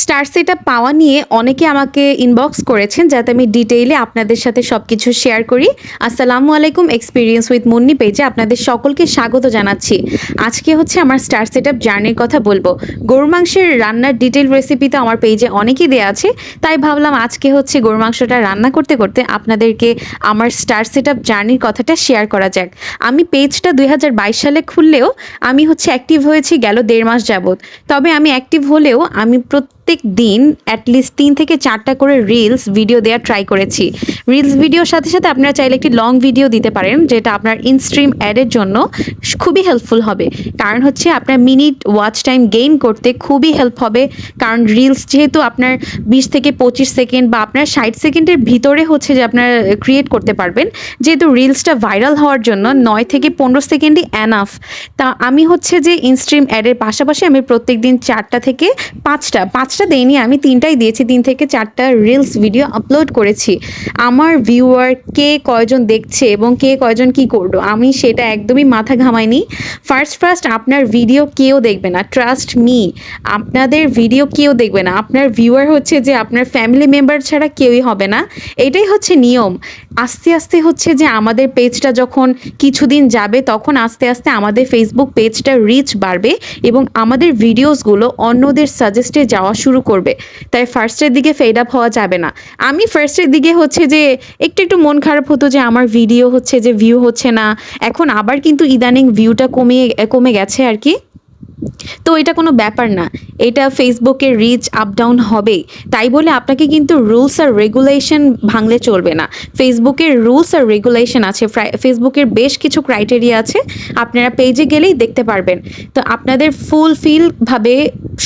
Star setup পাওয়া নিয়ে অনেকে আমাকে ইনবক্স করেছেন যাতে আমি ডিটেইলে আপনাদের সাথে সবকিছু শেয়ার করি। আসসালামু আলাইকুম, এক্সপিরিয়েন্স উইথ মুন্নি পেজে আপনাদের সকলকে স্বাগত জানাচ্ছি। আজকে হচ্ছে আমার স্টার সেটআপ জার্নির কথা বলবো। গরুর মাংসের রান্নার ডিটেইল রেসিপি তো আমার পেজে অনেকই দেওয়া আছে, তাই ভাবলাম আজকে হচ্ছে গরুর মাংসটা রান্না করতে করতে আপনাদেরকে আমার স্টার সেটআপ জার্নির কথাটা শেয়ার করা যাক। আমি পেজটা 2022 সালে খুললেও আমি হচ্ছে অ্যাক্টিভ হয়েছি গেল 1.5 মাস যাবত। তবে আমি অ্যাক্টিভ হলেও আমি প্রত্যেক দিন অ্যাটলিস্ট 3 থেকে 4টা করে রিলস ভিডিও দেওয়ার ট্রাই করেছি। রিলস ভিডিওর সাথে সাথে আপনারা চাইলে একটি লং ভিডিও দিতে পারেন, যেটা আপনার ইনস্ট্রিম অ্যাডের জন্য খুবই হেল্পফুল হবে। কারণ হচ্ছে আপনার মিনিট ওয়াচ টাইম গেইন করতে খুবই হেল্প হবে। কারণ রিলস যেহেতু আপনার 20 থেকে 25 সেকেন্ড বা আপনার 60 সেকেন্ডের ভিতরে হচ্ছে যে আপনার ক্রিয়েট করতে পারবেন, যেহেতু রিলসটা ভাইরাল হওয়ার জন্য 9 থেকে 15 সেকেন্ডই এনাফ। তা আমি হচ্ছে যে ইনস্ট্রিম অ্যাডের পাশাপাশি আমি প্রত্যেক দিন 4টা থেকে 5টা দেইনি, আমি 3টাই দিয়েছি। 3 থেকে 4টা রিলস ভিডিও আপলোড করেছি। আমার ভিউয়ার কে কয়জন দেখছে এবং কে কয়জন কি করলো আমি সেটা একদমই মাথা ঘামাইনি। ফার্স্ট আপনার ভিডিও কেউ দেখবে না, ট্রাস্ট মি। আপনাদের ভিডিও কেউ দেখবে না, আপনার ভিউয়ার হচ্ছে যে আপনার ফ্যামিলি মেম্বার ছাড়া কেউই হবে না। এটাই হচ্ছে নিয়ম। আস্তে আস্তে হচ্ছে যে আমাদের পেজটা যখন কিছুদিন যাবে তখন আস্তে আস্তে আমাদের ফেসবুক পেজটা রিচ বাড়বে এবং আমাদের ভিডিওসগুলো অন্যদের সাজেস্টে যাওয়া শুরু করবে। তাই ফার্স্টের দিকে ফেড আপ হওয়া যাবে না। আমি ফার্স্টের দিকে হচ্ছে যে একটু মন খারাপ হতো যে আমার ভিডিও হচ্ছে যে ভিউ হচ্ছে না। এখন আবার কিন্তু ইদানিং ভিউটা কমে গেছে আর কি। তো এটা কোনো ব্যাপার না, এটা ফেসবুকের রিচ আপ ডাউন হবেই। তাই বলে আপনাকে কিন্তু রুলস আর রেগুলেশন ভাঙলে চলবে না। ফেসবুকের রুলস আর রেগুলেশন আছে, ফেসবুকের বেশ কিছু ক্রাইটেরিয়া আছে, আপনারা পেজে গেলেই দেখতে পারবেন। তো আপনাদের ফুলফিলভাবে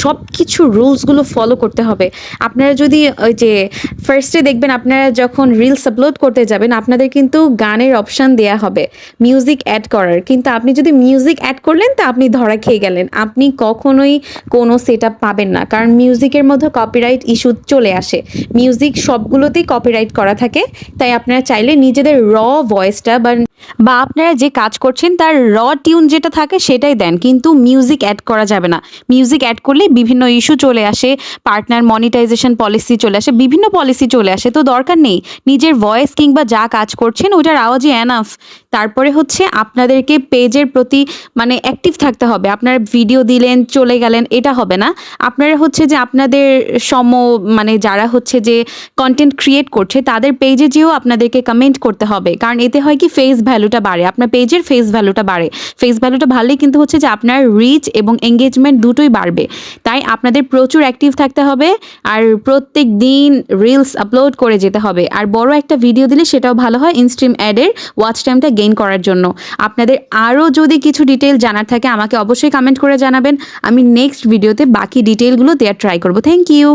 সব কিছু রুলসগুলো ফলো করতে হবে। আপনারা যদি ওই যে ফার্স্টে দেখবেন, আপনারা যখন রিলস আপলোড করতে যাবেন আপনাদের কিন্তু গানের অপশান দেয়া হবে মিউজিক অ্যাড করার, কিন্তু আপনি যদি মিউজিক অ্যাড করলেন তা আপনি ধরা খেয়ে গেলেন। আপনি কখনোই কোনো সেটআপ পাবেন না, কারণ মিউজিকের মধ্যে কপিরাইট ইস্যু চলে আসে। মিউজিক সবগুলোতেই কপিরাইট করা থাকে। তাই আপনারা চাইলে নিজেদের র ভয়েসটা বা আপনারা যে কাজ করছেন তার র টিউন যেটা থাকে সেটাই দেন, কিন্তু মিউজিক অ্যাড করা যাবে না। মিউজিক অ্যাড করলে বিভিন্ন ইস্যু চলে আসে, পার্টনার মনিটাইজেশন পলিসি চলে আসে, বিভিন্ন পলিসি চলে আসে। তো দরকার নেই, নিজের ভয়েস কিংবা যা কাজ করছেন ওইটার আওয়াজই এনাফ। তারপরে হচ্ছে আপনাদেরকে পেজের প্রতি মানে অ্যাক্টিভ থাকতে হবে। আপনারা ভিডিও দিলেন চলে গেলেন এটা হবে না। আপনারা হচ্ছে যে আপনাদের মানে যারা হচ্ছে যে কন্টেন্ট ক্রিয়েট করছে তাদের পেজে যেও আপনাদেরকে কমেন্ট করতে হবে। কারণ এতে হয় কি, ফেস ভ্যালুটা বাড়ে, আপনার পেজের ফেস ভ্যালুটা বাড়ে। ফেস ভ্যালুটা বাড়লেই কিন্তু হচ্ছে যে আপনার রিচ এবং এঙ্গেজমেন্ট দুটোই বাড়বে। তাই আপনাদের প্রচুর অ্যাক্টিভ থাকতে হবে আর প্রত্যেক দিন রিলস আপলোড করে যেতে হবে। আর বড় একটা ভিডিও দিলে সেটাও ভালো হয় ইনস্ট্রিম অ্যাডের ওয়াচ টাইমটা গেইন করার জন্য। আপনাদের আরও যদি কিছু ডিটেল জানার থাকে আমাকে অবশ্যই কমেন্ট করে জানাবেন। আমি নেক্সট ভিডিওতে বাকি ডিটেলগুলো দেওয়ার ট্রাই করব। Thank you.